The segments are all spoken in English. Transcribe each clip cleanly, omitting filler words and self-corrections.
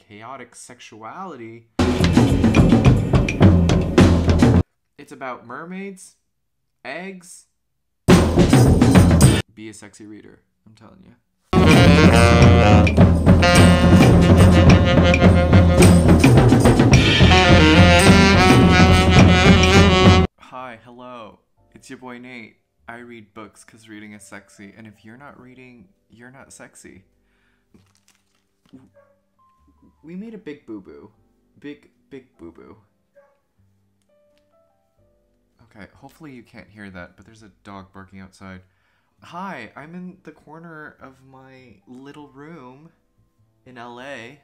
chaotic sexuality. It's about mermaids, eggs. Be a sexy reader, I'm telling you. Hi, hello. It's your boy Nate. I read books because reading is sexy, and if you're not reading, you're not sexy. We made a big boo-boo. Big boo-boo. Okay, hopefully you can't hear that, but there's a dog barking outside. Hi, I'm in the corner of my little room in LA.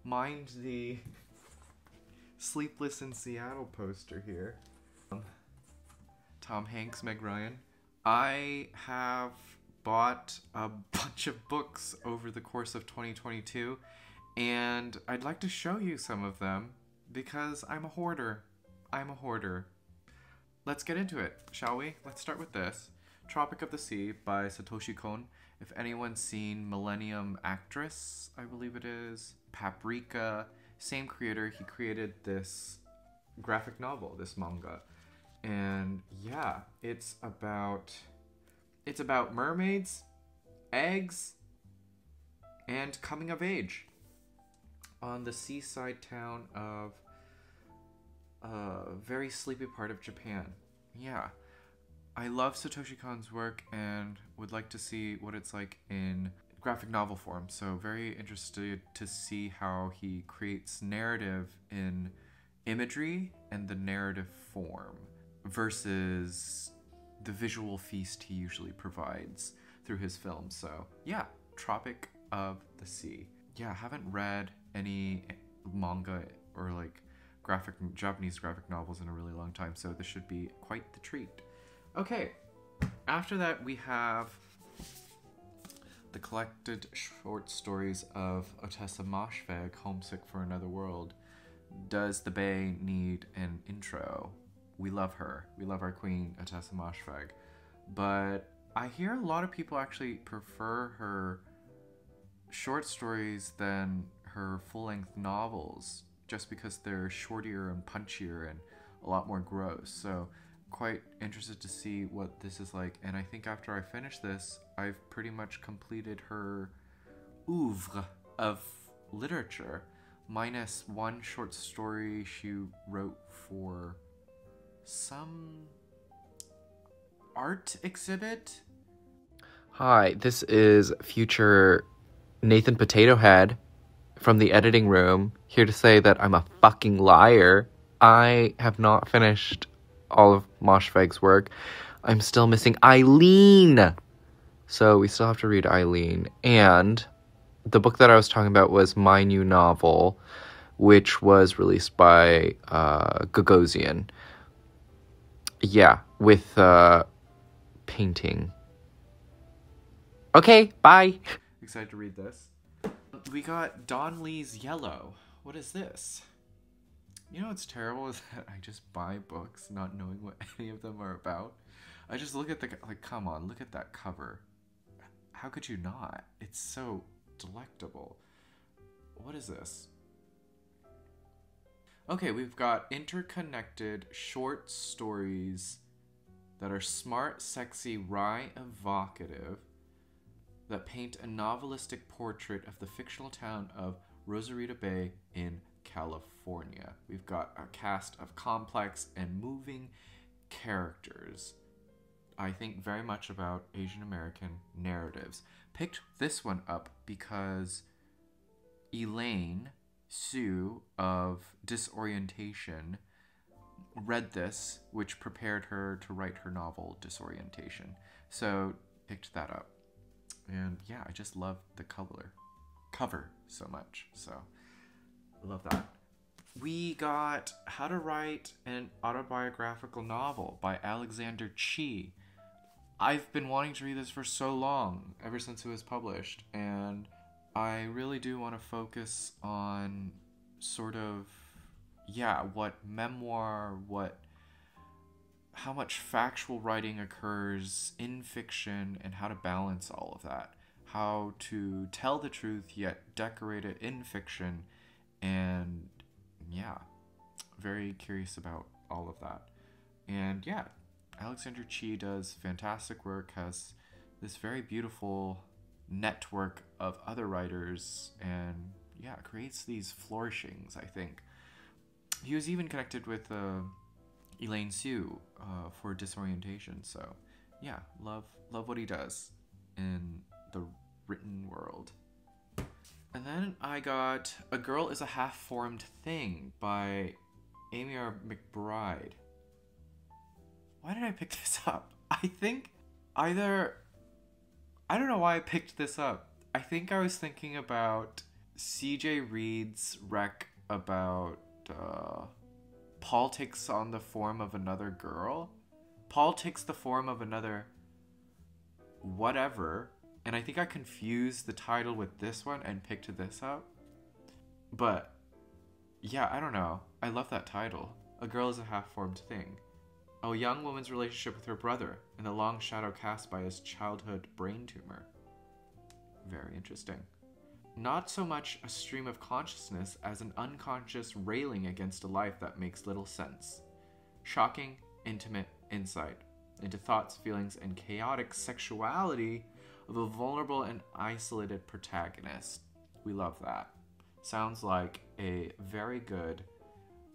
Mind the Sleepless in Seattle poster here. Tom Hanks, Meg Ryan. I have bought a bunch of books over the course of 2022, and I'd like to show you some of them because I'm a hoarder. Let's get into it, shall we? Let's start with this. Tropic of the Sea by Satoshi Kon. If anyone's seen Millennium Actress, I believe it is, Paprika, same creator, he created this graphic novel, this manga. And yeah, it's about mermaids, eggs, and coming of age on the seaside town of a very sleepy part of Japan. Yeah, I love Satoshi Kon's work and would like to see what it's like in graphic novel form. So very interested to see how he creates narrative in imagery and the narrative form versus the visual feast he usually provides through his films. So yeah, Tropic of the Sea. Yeah, I haven't read any manga or like Japanese graphic novels in a really long time, so this should be quite the treat. Okay, after that we have the collected short stories of Otessa Moshfegh, Homesick for Another World. Does the Bay need an intro? We love her. We love our queen, Otessa Moshfegh. But I hear a lot of people actually prefer her short stories than her full-length novels, just because they're shorter and punchier and a lot more gross. So quite interested to see what this is like. And I think after I finish this, I've pretty much completed her oeuvre of literature, minus one short story she wrote for some art exhibit. Hi, this is future Nathan Potato Head from the editing room, here to say that I'm a fucking liar. I have not finished all of Moshfegh's work. I'm still missing Eileen. So we still have to read Eileen. And the book that I was talking about was my new novel, which was released by Gagosian. Yeah, with painting. Okay, bye. Excited to read this. We got Don Lee's Yellow. What is this? You know what's terrible is that I just buy books not knowing what any of them are about. I just look at the, like, come on, look at that cover. How could you not? It's so delectable. What is this? Okay, we've got interconnected short stories that are smart, sexy, wry, evocative, that paint a novelistic portrait of the fictional town of Rosarito Bay in California. We've got a cast of complex and moving characters. I think very much about Asian American narratives. Picked this one up because Elaine Sue of Disorientation read this, which prepared her to write her novel Disorientation. So picked that up. And yeah, I just love the cover so much. So I love that. We got How to Write an Autobiographical Novel by Alexander Chee. I've been wanting to read this for so long, ever since it was published, and I really do want to focus on sort of, yeah, what memoir, how much factual writing occurs in fiction and how to balance all of that. How to tell the truth yet decorate it in fiction And yeah, very curious about all of that. And yeah, Alexandra Chee does fantastic work, has this very beautiful network of other writers, and yeah, creates these flourishings, I think. He was even connected with Elaine Sue for Disorientation, so yeah, love what he does in the written world. And then I got A Girl is a Half-Formed Thing by Eimear McBride. Why did I pick this up? I think I don't know why I picked this up. I think I was thinking about C.J. Reed's rec about Paul takes on the form of another girl. Paul takes the form of another whatever. And I think I confused the title with this one and picked this up. But yeah, I don't know. I love that title. A Girl is a Half-Formed Thing. A young woman's relationship with her brother and the long shadow cast by his childhood brain tumor. Very interesting. Not so much a stream of consciousness as an unconscious railing against a life that makes little sense. Shocking, intimate insight into thoughts, feelings, and chaotic sexuality of a vulnerable and isolated protagonist. We love that. Sounds like a very good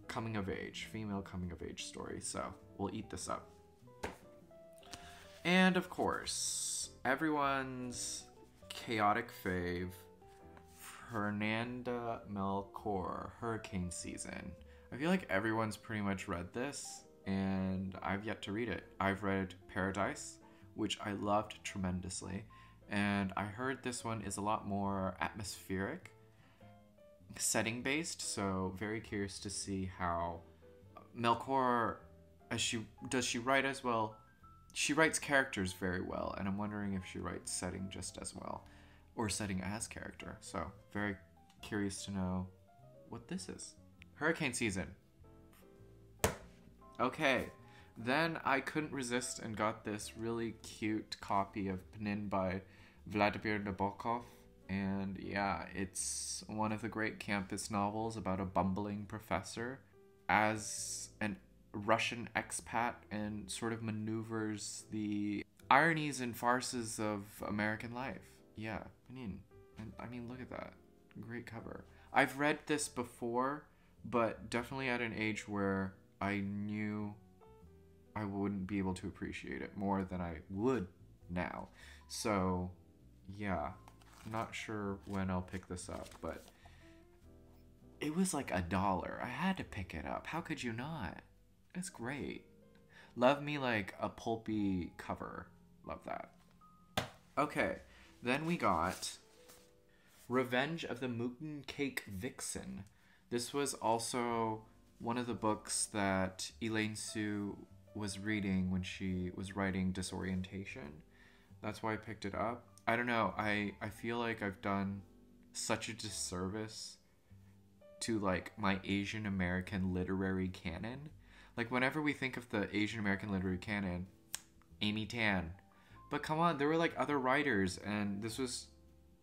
female coming of age story, so we'll eat this up. And of course, everyone's chaotic fave, Fernanda Melchor, Hurricane Season. I feel like everyone's pretty much read this, and I've yet to read it. I've read Paradise, which I loved tremendously, and I heard this one is a lot more atmospheric, setting based, so very curious to see how Melchor, does she write as well? She writes characters very well, and I'm wondering if she writes setting just as well, or setting as character. So very curious to know what this is. Hurricane Season. Okay, then I couldn't resist and got this really cute copy of Pnin by Vladmir Nabokov. And yeah, it's one of the great campus novels about a bumbling professor as an Russian expat and sort of maneuvers the ironies and farces of American life. Yeah, I mean, look at that. Great cover. I've read this before, but definitely at an age where I knew I wouldn't be able to appreciate it more than I would now. So, yeah. Not sure when I'll pick this up, but it was like $1. I had to pick it up. How could you not? It's great. Love me like a pulpy cover. Love that. Okay, then we got Revenge of the Mooncake Vixen. This was also one of the books that Elaine Sue was reading when she was writing Disorientation. That's why I picked it up. I don't know, I feel like I've done such a disservice to like my Asian American literary canon. Like whenever we think of the Asian American literary canon, Amy Tan. But come on, there were like other writers, and this was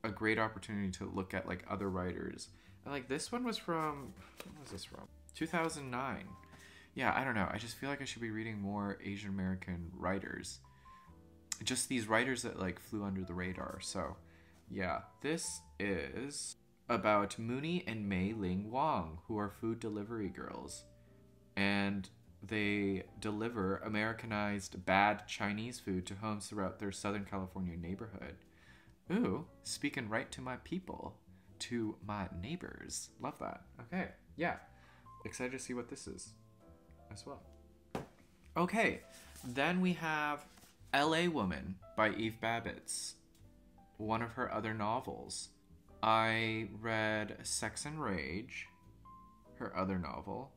a great opportunity to look at like other writers. And like this one was from, when was this from? 2009. Yeah, I don't know. I just feel like I should be reading more Asian American writers. Just these writers that like flew under the radar. So yeah, this is about Mooney and Mei Ling Wang, who are food delivery girls, and they deliver Americanized bad Chinese food to homes throughout their Southern California neighborhood. Ooh, speaking right to my people, to my neighbors. Love that. Okay, yeah, excited to see what this is as well. Okay, then we have L.A. Woman by Eve Babitz, one of her other novels. I read Sex and Rage, her other novel.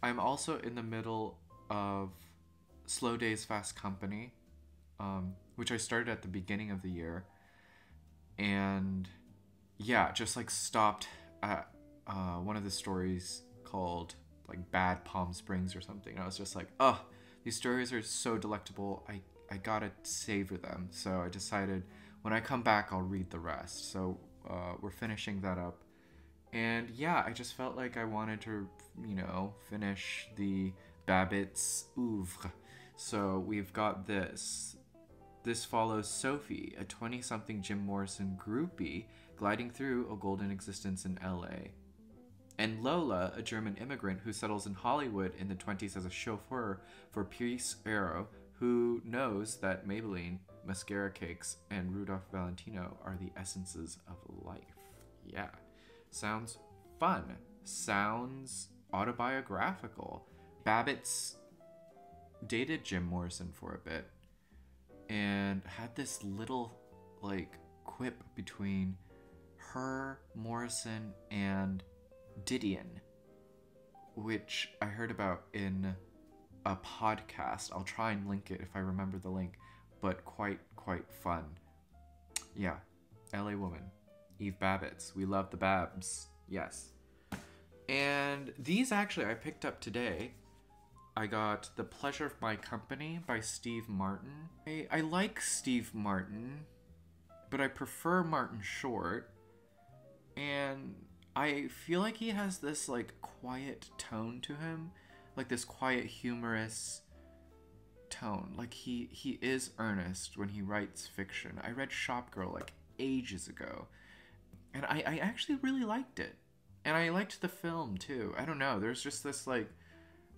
I'm also in the middle of Slow Days, Fast Company, which I started at the beginning of the year. And yeah, just like stopped at one of the stories called like Bad Palm Springs or something. I was just like, oh, these stories are so delectable. I gotta savor them. So I decided when I come back, I'll read the rest. So we're finishing that up. And yeah, I just felt like I wanted to, you know, finish the Babitz oeuvre. So we've got this. This follows Sophie, a 20-something Jim Morrison groupie, gliding through a golden existence in LA. And Lola, a German immigrant who settles in Hollywood in the 20s as a chauffeur for Pierce Arrow, who knows that Maybelline, mascara cakes, and Rudolph Valentino are the essences of life. Yeah. Sounds fun. Sounds autobiographical. Babitz dated Jim Morrison for a bit and had this little, like, quip between her, Morrison, and Didion, which I heard about in a podcast. I'll try and link it if I remember the link, but quite fun. Yeah, LA woman. Eve Babitz. We love the Babs. Yes. And these actually I picked up today. I got The Pleasure of My Company by Steve Martin. I like Steve Martin, but I prefer Martin Short. And I feel like he has this like quiet tone to him. Like this quiet, humorous tone. Like he is earnest when he writes fiction. I read Shop Girl like ages ago. And I actually really liked it. And I liked the film too. I don't know. There's just this like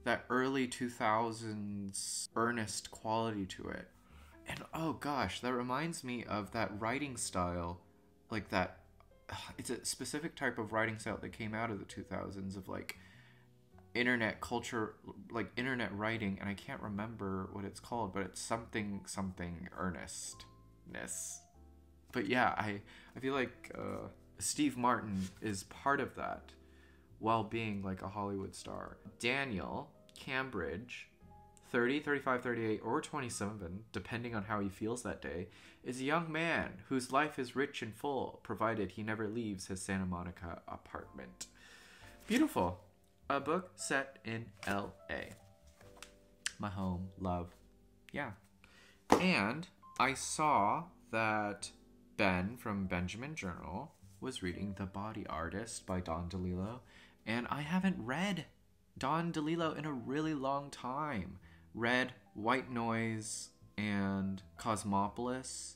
that early 2000s earnest quality to it. And oh gosh, that reminds me of that writing style. Like that, it's a specific type of writing style that came out of the 2000s of like internet culture, like internet writing. And I can't remember what it's called, but it's something earnestness. But yeah, I feel like Steve Martin is part of that while being like a Hollywood star. Daniel Cambridge, 30, 35, 38, or 27, depending on how he feels that day, is a young man whose life is rich and full, provided he never leaves his Santa Monica apartment. Beautiful. A book set in LA. My home, love. Yeah. And I saw that Ben from Benjamin Journal was reading The Body Artist by Don DeLillo, and I haven't read Don DeLillo in a really long time. Read White Noise and Cosmopolis,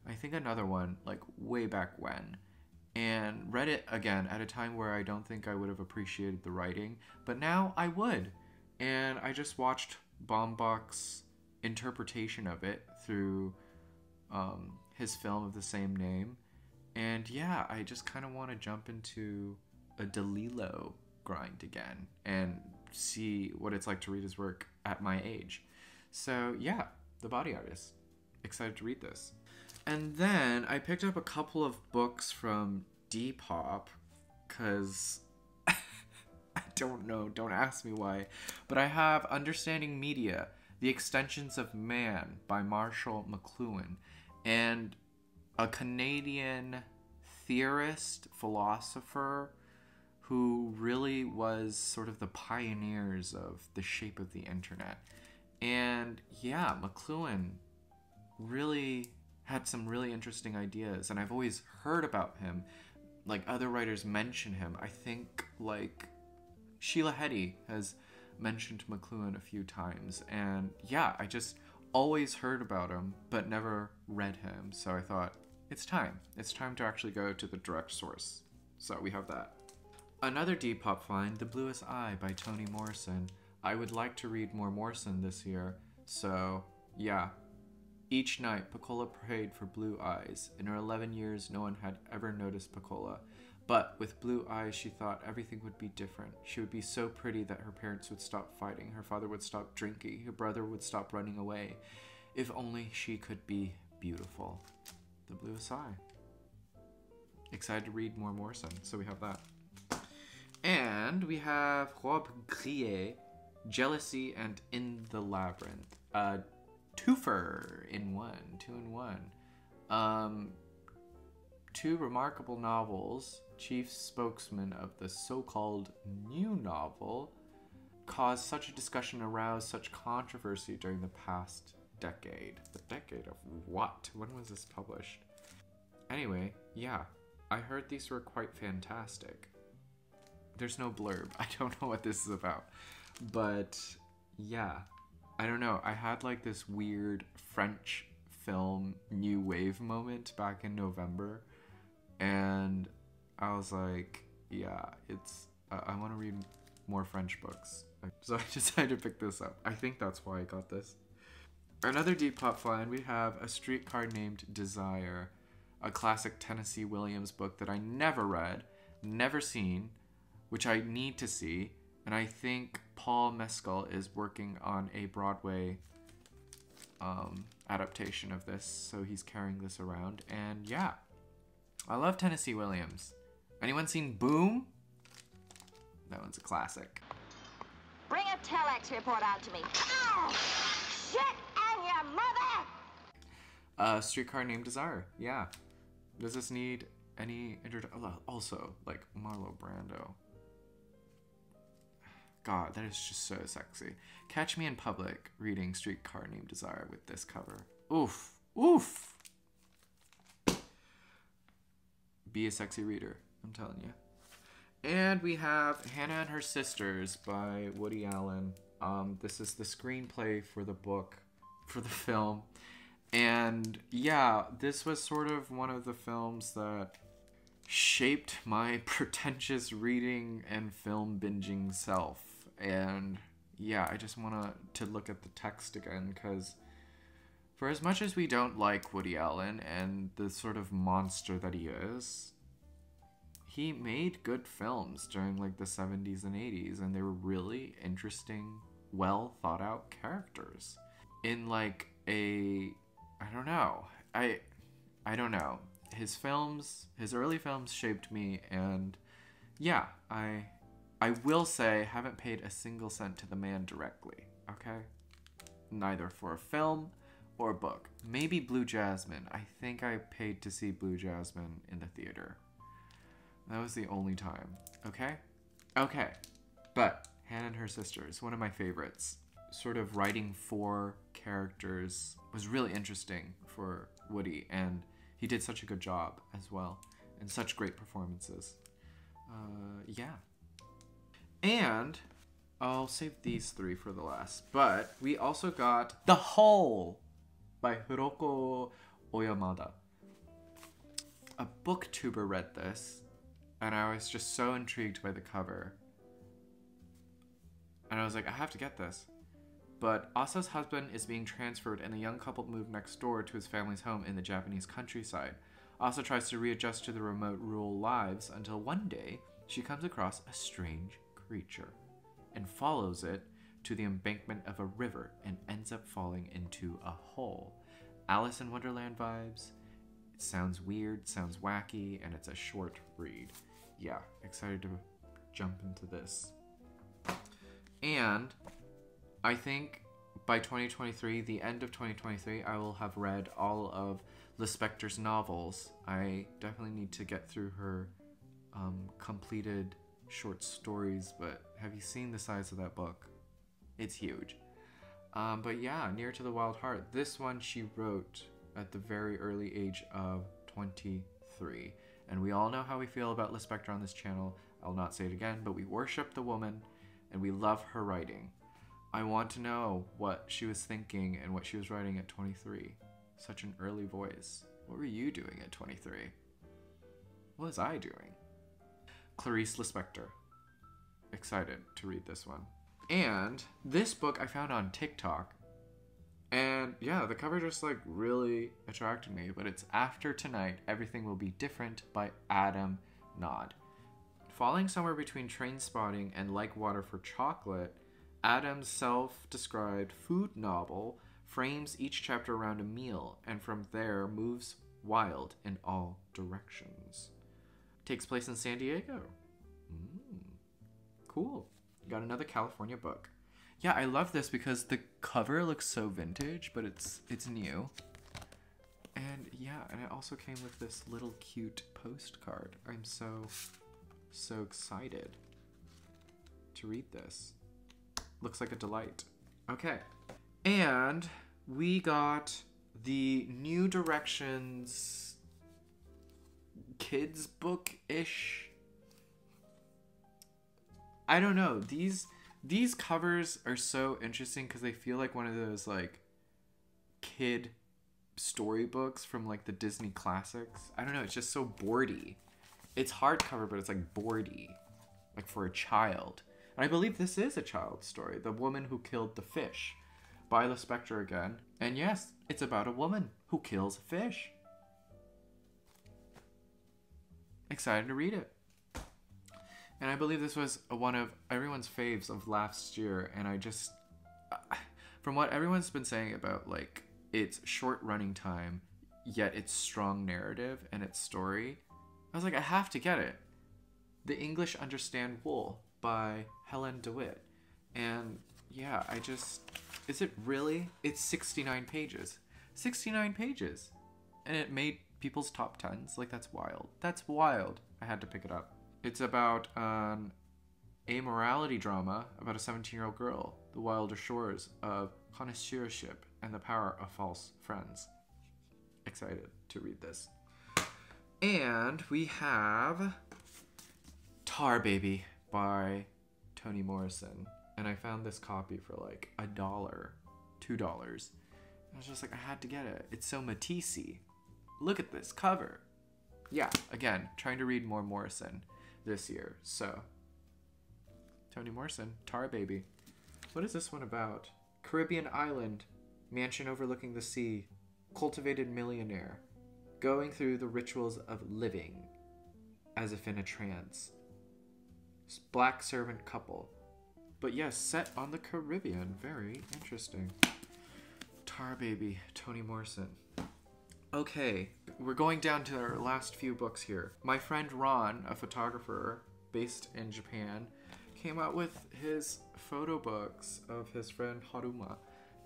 I think another one, like way back when, and read it again at a time where I don't think I would have appreciated the writing, but now I would. And I just watched Baumbach's interpretation of it through his film of the same name. And yeah, I just kind of want to jump into a DeLillo grind again and see what it's like to read his work at my age. So yeah, The Body Artist. Excited to read this. And then I picked up a couple of books from Depop because I don't know, don't ask me why, but I have Understanding Media, The Extensions of Man by Marshall McLuhan, and a Canadian theorist, philosopher, who really was sort of the pioneers of the shape of the internet. And yeah, McLuhan really had some really interesting ideas, and I've always heard about him. Like, other writers mention him. I think, like, Sheila Heti has mentioned McLuhan a few times, and yeah, I just always heard about him, but never read him, so I thought, it's time. It's time to actually go to the direct source. So we have that. Another Depop find, The Bluest Eye by Toni Morrison. I would like to read more Morrison this year, so yeah. Each night, Piccola prayed for blue eyes. In her 11 years, no one had ever noticed Piccola. But with blue eyes, she thought everything would be different. She would be so pretty that her parents would stop fighting, her father would stop drinking, her brother would stop running away. If only she could be beautiful. The Bluest Eye. Excited to read more Morrison, so we have that. And we have Robbe-Grillet, Jealousy and In the Labyrinth. Twofer in one, 2 in 1. Two remarkable novels, chief spokesman of the so-called new novel, caused such a discussion, aroused such controversy during the past decade. The decade of what? When was this published? Anyway, yeah, I heard these were quite fantastic. there's no blurb. I don't know what this is about. But yeah, I don't know. I had like this weird French film new wave moment back in November, and I was like, yeah, I want to read more French books. So I decided to pick this up. I think that's why I got this. Another deep pop find, we have A Streetcar Named Desire, a classic Tennessee Williams book that I never read, never seen, which I need to see. And I think Paul Mescal is working on a Broadway adaptation of this, so he's carrying this around. And yeah, I love Tennessee Williams. Anyone seen Boom? That one's a classic. Bring a telex report out to me. Ow! Shit and your mother! Streetcar Named Desire. Yeah. Does this need any introduction? Also, like, Marlo Brando. God, that is just so sexy. Catch me in public reading Streetcar Named Desire with this cover. Oof. Oof. Be a sexy reader, I'm telling you. And we have Hannah and Her Sisters by Woody Allen. This is the screenplay for the book, for the film. And yeah, this was sort of one of the films that shaped my pretentious reading and film binging self. And yeah, I just want to look at the text again, because for as much as we don't like Woody Allen and the sort of monster that he is, he made good films during like the 70s and 80s, and they were really interesting, well thought out characters in like a, I don't know. I don't know. His early films shaped me, and yeah, I will say haven't paid a single cent to the man directly, okay? Neither for a film or a book. Maybe Blue Jasmine. I think I paid to see Blue Jasmine in the theater. That was the only time. Okay? Okay. But Hannah and Her Sisters, one of my favorites. Sort of writing for characters was really interesting for Woody, and he did such a good job as well, and such great performances. Yeah. And I'll save these three for the last, but we also got The Hole by Hiroko Oyamada. A booktuber read this, and I was just so intrigued by the cover. And I was like, I have to get this. But Asa's husband is being transferred, and the young couple move next door to his family's home in the Japanese countryside. Asa tries to readjust to the remote rural lives until one day she comes across a strange creature and follows it to the embankment of a river and ends up falling into a hole. Alice in Wonderland vibes. It sounds weird, sounds wacky, and it's a short read. Yeah, excited to jump into this. And I think by 2023, the end of 2023, I will have read all of Lispector's novels. I definitely need to get through her completed short stories, but have you seen the size of that book? It's huge. But yeah, Near to the Wild Heart. This one she wrote at the very early age of 23. And we all know how we feel about Lispector on this channel. I'll not say it again, but we worship the woman and we love her writing. I want to know what she was thinking and what she was writing at 23. Such an early voice. What were you doing at 23? What was I doing? Clarice Lispector. Excited to read this one. And this book I found on TikTok. And yeah, the cover just like really attracted me. But it's After Tonight, Everything Will Be Different by Adam Gnade. Falling somewhere between Train Spotting and Like Water for Chocolate, Adam's self-described food novel frames each chapter around a meal, and from there moves wild in all directions. Takes place in San Diego. Cool. Got another California book. Yeah, I love this because the cover looks so vintage, but it's new. And yeah, and it also came with this little cute postcard. I'm so excited to read this. Looks like a delight. Okay. And we got the New Directions kids book-ish I don't know. These covers are so interesting because they feel like one of those like kid storybooks from like the Disney classics. I don't know. It's just so boardy. It's hardcover, but it's like boardy, like for a child. And I believe this is a child's story. The Woman Who Killed the Fish by Lispector again. And yes, it's about a woman who kills a fish. Excited to read it. And I believe this was one of everyone's faves of last year. And I just, from what everyone's been saying about like its short running time, yet its strong narrative and its story, I was like, I have to get it. The English Understand Wool by Helen DeWitt. And yeah, is it really? It's 69 pages. 69 pages. And it made people's top 10s. Like, that's wild. That's wild. I had to pick it up. It's about an amorality drama about a 17-year-old girl, the wilder shores of connoisseurship and the power of false friends. Excited to read this. And we have Tar Baby by Toni Morrison. And I found this copy for like $1, $2. I was just like, I had to get it. It's so Matisse-y. Look at this cover. Yeah, again, trying to read more Morrison this year. So, Toni Morrison, Tar Baby. What is this one about? Caribbean island, mansion overlooking the sea, cultivated millionaire, going through the rituals of living as if in a trance. Black servant couple. But yes, set on the Caribbean. Very interesting. Tar Baby, Toni Morrison. Okay, we're going down to our last few books here. My friend Ron, a photographer based in Japan, came out with his photo books of his friend Haruma.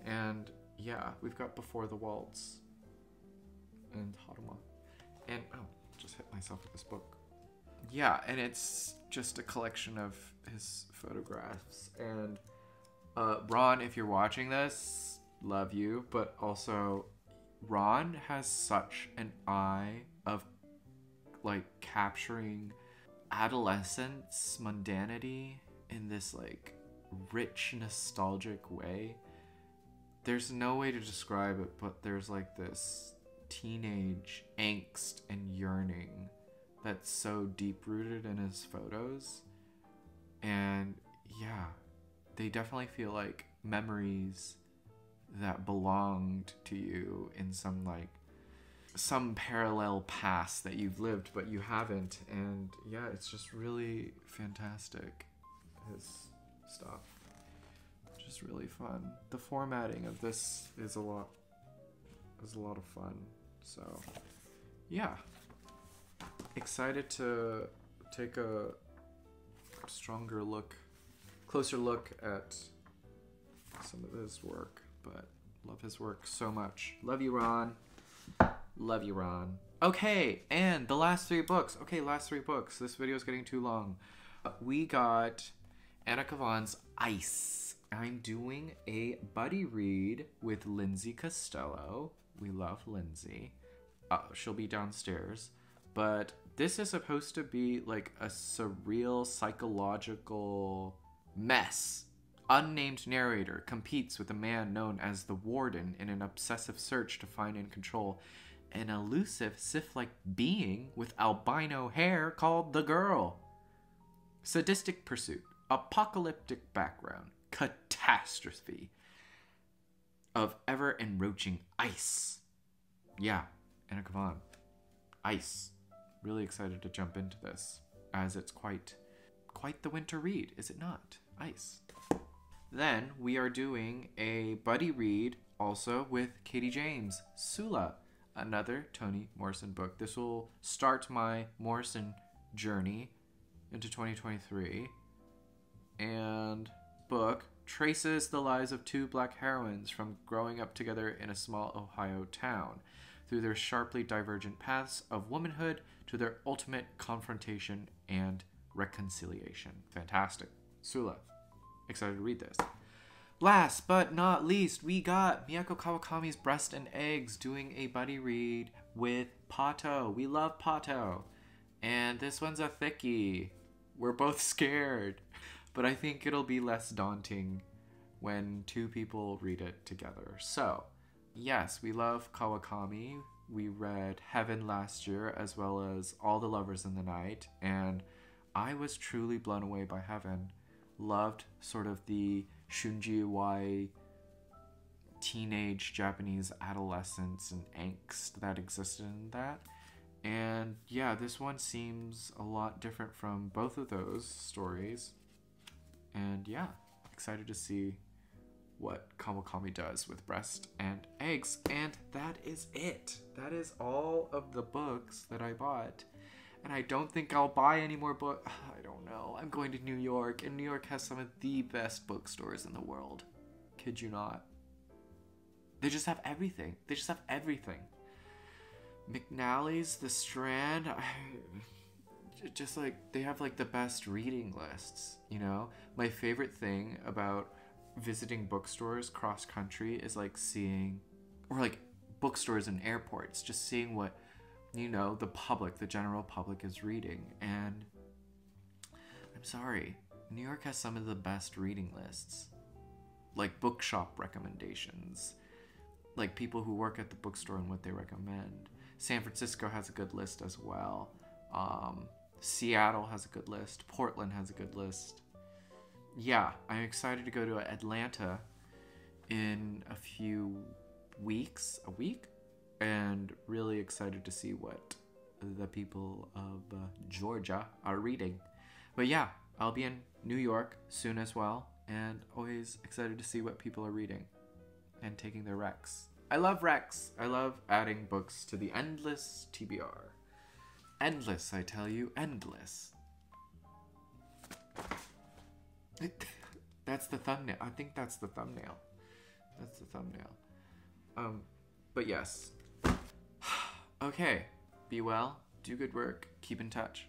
And yeah, we've got Before the Waltz and Haruma. And, oh, just hit myself with this book. Yeah, and it's just a collection of his photographs. And Ron, if you're watching this, love you. But also, Ron has such an eye of like capturing adolescence, mundanity in this like rich, nostalgic way. There's no way to describe it, but there's like this teenage angst and yearning that's so deep-rooted in his photos. And yeah, they definitely feel like memories that belonged to you in some parallel past that you've lived but you haven't. And yeah, it's just really fantastic, his stuff. Just really fun. The formatting of this is a lot of fun. So yeah, excited to take a closer look at some of his work, but love his work so much. Love you, Ron. Love you, Ron. Okay, and the last three books. This video is getting too long. We got Anna Kavan's Ice. I'm doing a buddy read with Lindsay Costello. We love Lindsay. She'll be downstairs. But this is supposed to be like a surreal psychological mess. Unnamed narrator competes with a man known as the Warden in an obsessive search to find and control an elusive Sith-like being with albino hair called the Girl. Sadistic pursuit, apocalyptic background, catastrophe of ever-enroaching ice. Yeah, Anna Kavan. Ice. Really excited to jump into this, as it's quite the winter read, is it not? Ice. Then we are doing a buddy read also with Katie James, Sula, another Toni Morrison book. This will start my Morrison journey into 2023. And book traces the lives of two black heroines from growing up together in a small Ohio town through their sharply divergent paths of womanhood to their ultimate confrontation and reconciliation. Fantastic. Sula. Excited to read this. Last but not least, we got Miyako Kawakami's Breast and Eggs doing a buddy read with Pato. We love Pato. And this one's a thickie. We're both scared. But I think it'll be less daunting when two people read it together. So, yes, we love Kawakami. We read Heaven last year, as well as All the Lovers in the Night, and I was truly blown away by Heaven. Loved sort of the shunji-wai teenage Japanese adolescence and angst that existed in that. And yeah, this one seems a lot different from both of those stories. And yeah, excited to see what Kawakami does with breast and eggs. And that is it. That is all of the books that I bought. And I don't think I'll buy any more books. I don't know. I'm going to New York, and New York has some of the best bookstores in the world. Kid you not. They just have everything. They just have everything. McNally's, The Strand, just like, they have like the best reading lists, you know? My favorite thing about visiting bookstores cross country is like seeing, or like bookstores in airports, just seeing what, you know, the public, the general public is reading. And I'm sorry, New York has some of the best reading lists, like bookshop recommendations, like people who work at the bookstore and what they recommend. San Francisco has a good list as well. Seattle has a good list. Portland has a good list. Yeah, I'm excited to go to Atlanta in a few weeks, a week, and really excited to see what the people of Georgia are reading. But yeah, I'll be in New York soon as well, and always excited to see what people are reading and taking their recs. I love recs. I love adding books to the endless TBR. Endless, I tell you, endless. That's the thumbnail. I think that's the thumbnail. That's the thumbnail. But yes. Okay. Be well. Do good work. Keep in touch.